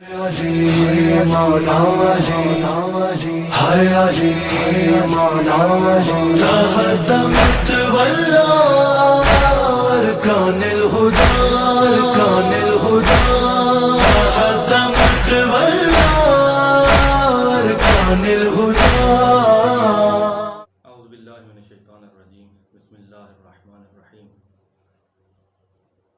مولا جی ہایا جی مولا جی تقدمت والله كان الهدى كان الهدى تقدمت والله كان الهدى. اعوذ باللہ من الشیطان الرجیم بسم اللہ الرحمن الرحیم.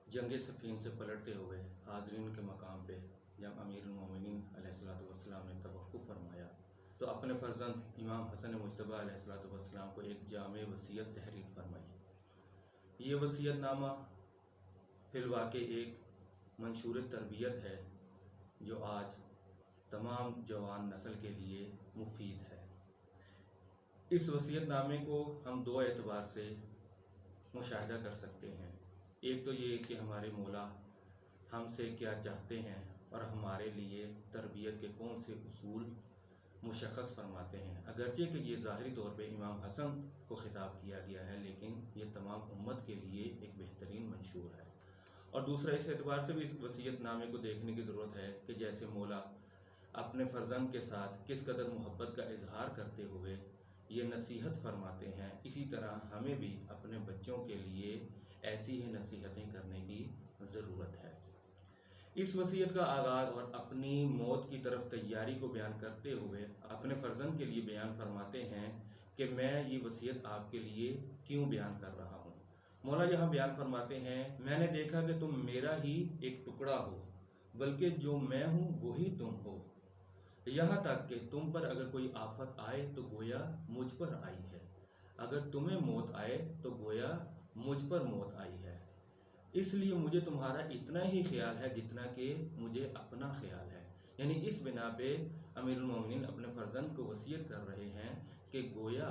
جنگ صفین سے پلٹتے ہوئے حاضرین کے مقام پہ جب امیر المومنین علیہ السلام نے توقف فرمایا تو اپنے فرزند امام حسن مجتبیٰ علیہ السلام کو ایک جامع وصیت تحریر فرمائی. یہ وصیت نامہ فی الواقع ایک منشور تربیت ہے جو آج تمام جوان نسل کے لیے مفید ہے. اس وصیت نامے کو ہم دو اعتبار سے مشاہدہ کر سکتے ہیں. ایک تو یہ کہ ہمارے مولا ہم سے کیا چاہتے ہیں اور ہمارے لیے تربیت کے کون سے اصول مشخص فرماتے ہیں. اگرچہ کہ یہ ظاہری طور پہ امام حسن کو خطاب کیا گیا ہے لیکن یہ تمام امت کے لیے ایک بہترین منشور ہے. اور دوسرا اس اعتبار سے بھی اس وصیت نامے کو دیکھنے کی ضرورت ہے کہ جیسے مولا اپنے فرزند کے ساتھ کس قدر محبت کا اظہار کرتے ہوئے یہ نصیحت فرماتے ہیں، اسی طرح ہمیں بھی اپنے بچوں کے لیے ایسی ہی نصیحتیں کرنے کی ضرورت ہے. اس وصیت کا آغاز اور اپنی موت کی طرف تیاری کو بیان کرتے ہوئے اپنے فرزند کے لیے بیان فرماتے ہیں کہ میں یہ وصیت آپ کے لیے کیوں بیان کر رہا ہوں. مولا یہاں بیان فرماتے ہیں، میں نے دیکھا کہ تم میرا ہی ایک ٹکڑا ہو، بلکہ جو میں ہوں وہی تم ہو. یہاں تک کہ تم پر اگر کوئی آفت آئے تو گویا مجھ پر آئی ہے، اگر تمہیں موت آئے تو گویا مجھ پر موت آئی ہے. اس لیے مجھے تمہارا اتنا ہی خیال ہے جتنا کہ مجھے اپنا خیال ہے. یعنی اس بنا پہ امیر المومنین اپنے فرزند کو وصیت کر رہے ہیں کہ گویا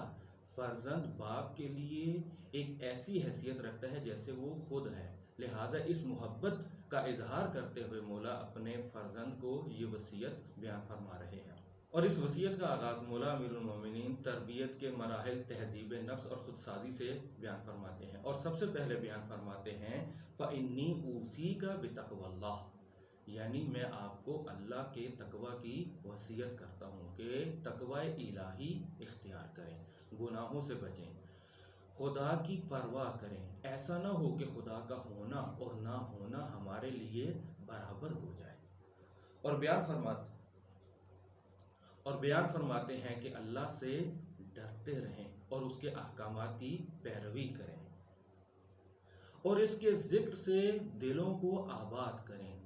فرزند باپ کے لیے ایک ایسی حیثیت رکھتا ہے جیسے وہ خود ہے. لہٰذا اس محبت کا اظہار کرتے ہوئے مولا اپنے فرزند کو یہ وصیت بیان فرما رہے ہیں. اور اس وصیت کا آغاز مولا امیر المومنین تربیت کے مراحل تہذیب نفس اور خودسازی سے بیان فرماتے ہیں. اور سب سے پہلے بیان فرماتے ہیں فَإِنِّي أُوصِيكَ بِتَقْوَى اللَّهِ، یعنی میں آپ کو اللہ کے تقوی کی وصیت کرتا ہوں کہ تقوی الہی اختیار کریں، گناہوں سے بچیں، خدا کی پرواہ کریں. ایسا نہ ہو کہ خدا کا ہونا اور نہ ہونا ہمارے لیے برابر ہو جائے. اور بیان فرماتے ہیں کہ اللہ سے ڈرتے رہیں اور اس کے احکامات کی پیروی کریں اور اس کے ذکر سے دلوں کو آباد کریں،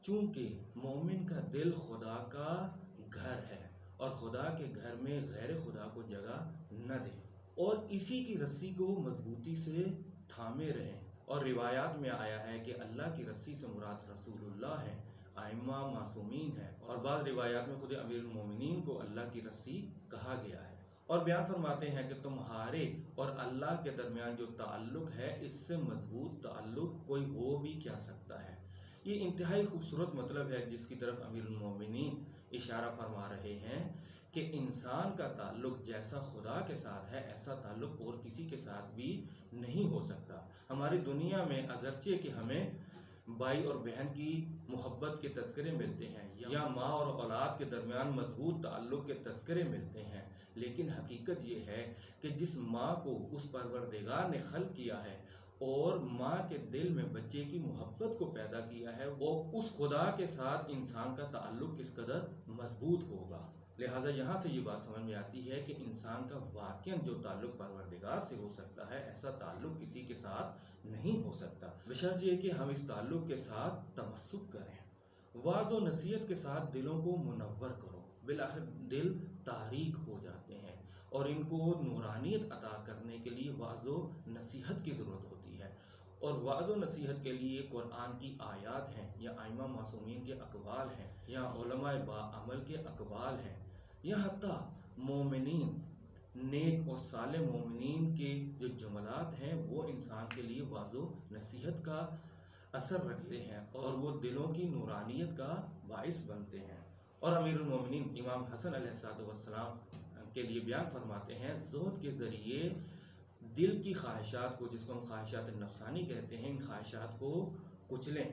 چونکہ مومن کا دل خدا کا گھر ہے اور خدا کے گھر میں غیر خدا کو جگہ نہ دیں اور اسی کی رسی کو مضبوطی سے تھامے رہیں. اور روایات میں آیا ہے کہ اللہ کی رسی سے مراد رسول اللہ ہیں، ائمہ معصومین ہیں، اور بعض روایات میں خود امیر المومنین کو اللہ کی رسی کہا گیا ہے. اور بیان فرماتے ہیں کہ تمہارے اور اللہ کے درمیان جو تعلق ہے اس سے مضبوط تعلق کوئی ہو بھی کیا سکتا ہے. یہ انتہائی خوبصورت مطلب ہے جس کی طرف امیر المومنین اشارہ فرما رہے ہیں کہ انسان کا تعلق جیسا خدا کے ساتھ ہے ایسا تعلق اور کسی کے ساتھ بھی نہیں ہو سکتا. ہماری دنیا میں اگرچہ کہ ہمیں بھائی اور بہن کی محبت کے تذکرے ملتے ہیں یا ماں اور اولاد کے درمیان مضبوط تعلق کے تذکرے ملتے ہیں، لیکن حقیقت یہ ہے کہ جس ماں کو اس پروردگار نے خلق کیا ہے اور ماں کے دل میں بچے کی محبت کو پیدا کیا ہے، وہ اس خدا کے ساتھ انسان کا تعلق کس قدر مضبوط ہوگا. لہٰذا یہاں سے یہ بات سمجھ میں آتی ہے کہ انسان کا واقعاً جو تعلق پروردگار سے ہو سکتا ہے ایسا تعلق کسی کے ساتھ نہیں ہو سکتا، بشرط یہ کہ ہم اس تعلق کے ساتھ تمسک کریں. واعظ و نصیحت کے ساتھ دلوں کو منور کرو. بالآخر دل تاریک ہو جاتے ہیں اور ان کو نورانیت عطا کرنے کے لیے واعظ و نصیحت کی ضرورت ہوتی ہے. اور واعظ و نصیحت کے لیے قرآن کی آیات ہیں یا ائمہ معصومین کے اقوال ہیں یا علماء باعمل کے اقوال ہیں یا حتیٰ مومنین نیک اور صالح مومنین کے جو جملات ہیں وہ انسان کے لیے واعظ و نصیحت کا اثر رکھتے ہیں اور وہ دلوں کی نورانیت کا باعث بنتے ہیں. اور امیر المومنین امام حسن علیہ السلام کے لیے بیان فرماتے ہیں زہد کے ذریعے دل کی خواہشات کو، جس کو ہم خواہشات نفسانی کہتے ہیں، ان خواہشات کو کچلیں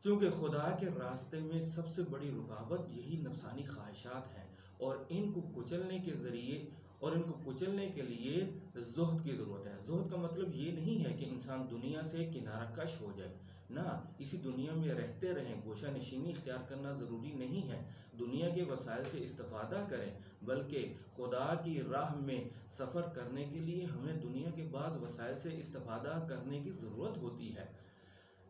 چونکہ خدا کے راستے میں سب سے بڑی رکاوٹ یہی نفسانی خواہشات ہیں، اور ان کو کچلنے کے ذریعے اور ان کو کچلنے کے لیے زہد کی ضرورت ہے۔ زہد کا مطلب یہ نہیں ہے کہ انسان دنیا سے کنارہ کش ہو جائے، نہ، اسی دنیا میں رہتے رہیں، گوشہ نشینی اختیار کرنا ضروری نہیں ہے، دنیا کے وسائل سے استفادہ کریں، بلکہ خدا کی راہ میں سفر کرنے کے لیے ہمیں دنیا کے بعض وسائل سے استفادہ کرنے کی ضرورت ہوتی ہے۔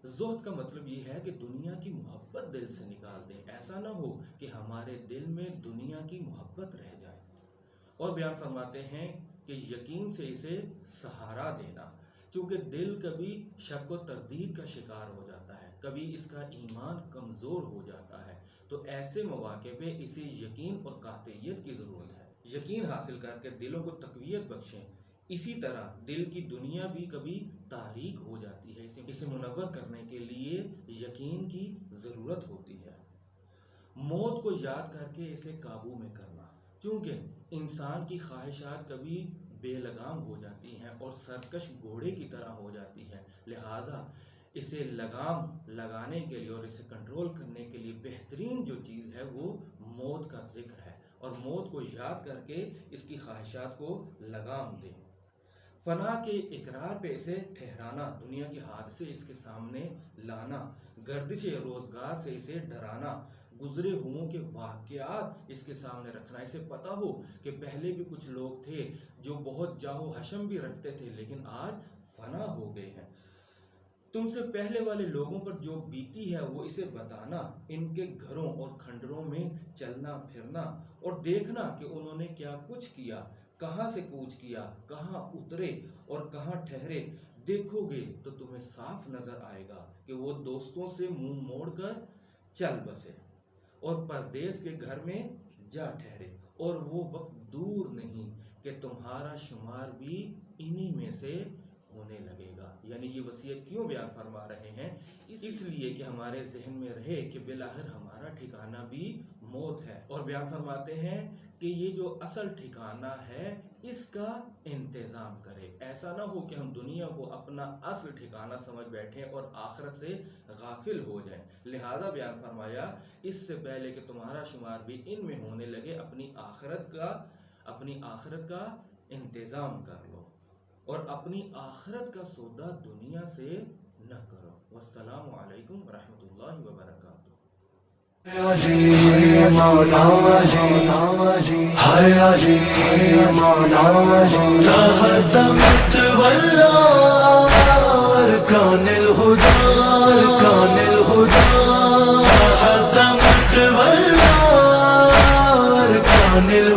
زہد کا مطلب یہ ہے کہ دنیا کی محبت دل سے نکال دیں، ایسا نہ ہو کہ ہمارے دل میں دنیا کی محبت رہ جائے۔ اور بیان فرماتے ہیں کہ یقین سے اسے سہارا دینا، چونکہ دل کبھی شک و تردید کا شکار ہو جاتا ہے، کبھی اس کا ایمان کمزور ہو جاتا ہے، تو ایسے مواقع پہ اسے یقین اور قاطعیت کی ضرورت ہے۔ یقین حاصل کر کے دلوں کو تقویت بخشیں۔ اسی طرح دل کی دنیا بھی کبھی تاریک ہو جاتی ہے، اسے منور کرنے کے لیے یقین کی ضرورت ہوتی ہے۔ موت کو یاد کر کے اسے قابو میں کرنا، چونکہ انسان کی خواہشات کبھی بے لگام ہو جاتی ہیں اور سرکش گھوڑے کی طرح ہو جاتی ہیں، لہٰذا اسے لگام لگانے کے لیے اور اسے کنٹرول کرنے کے لیے بہترین جو چیز ہے وہ موت کا ذکر ہے، اور موت کو یاد کر کے اس کی خواہشات کو لگام دیں۔ فنا کے اقرار پہ اسے ٹھہرانا، دنیا کے حادثے اس کے سامنے لانا، گردش روزگار سے اسے ڈرانا، گزرے ہوئوں کے واقعات اس کے سامنے رکھنا، اسے پتہ ہو کہ پہلے بھی کچھ لوگ تھے جو بہت جاہ و حشم بھی رکھتے تھے لیکن آج فنا ہو گئے ہیں۔ تم سے پہلے والے لوگوں پر جو بیتی ہے وہ اسے بتانا، ان کے گھروں اور کھنڈروں میں چلنا پھرنا اور دیکھنا کہ انہوں نے کیا کچھ کیا، کہاں سے کوچ کیا، کہاں اترے اور کہاں ٹھہرے۔ دیکھو گے تو تمہیں صاف نظر آئے گا کہ وہ دوستوں سے منہ موڑ کر چل بسے اور پردیس کے گھر میں جا ٹھہرے، اور وہ وقت دور نہیں کہ تمہارا شمار بھی انہی میں سے ہونے لگے گا۔ یعنی یہ وصیت کیوں بیان فرما رہے ہیں؟ اس لیے کہ ہمارے ذہن میں رہے کہ بالآخر ہمارا ٹھکانہ بھی موت ہے، اور بیان فرماتے ہیں کہ یہ جو اصل ٹھکانہ ہے اس کا انتظام کرے۔ ایسا نہ ہو کہ ہم دنیا کو اپنا اصل ٹھکانہ سمجھ بیٹھیں اور آخرت سے غافل ہو جائیں، لہذا بیان فرمایا اس سے پہلے کہ تمہارا شمار بھی ان میں ہونے لگے اپنی آخرت کا انتظام کر لو، اور اپنی آخرت کا سودا دنیا سے نہ کرو۔ والسلام علیکم ورحمۃ اللہ وبرکاتہ۔ علی مولا علی ہے علی مولا علی تقدمت والله أركان الهدى أركان الهدى تقدمت والله أركان الهدى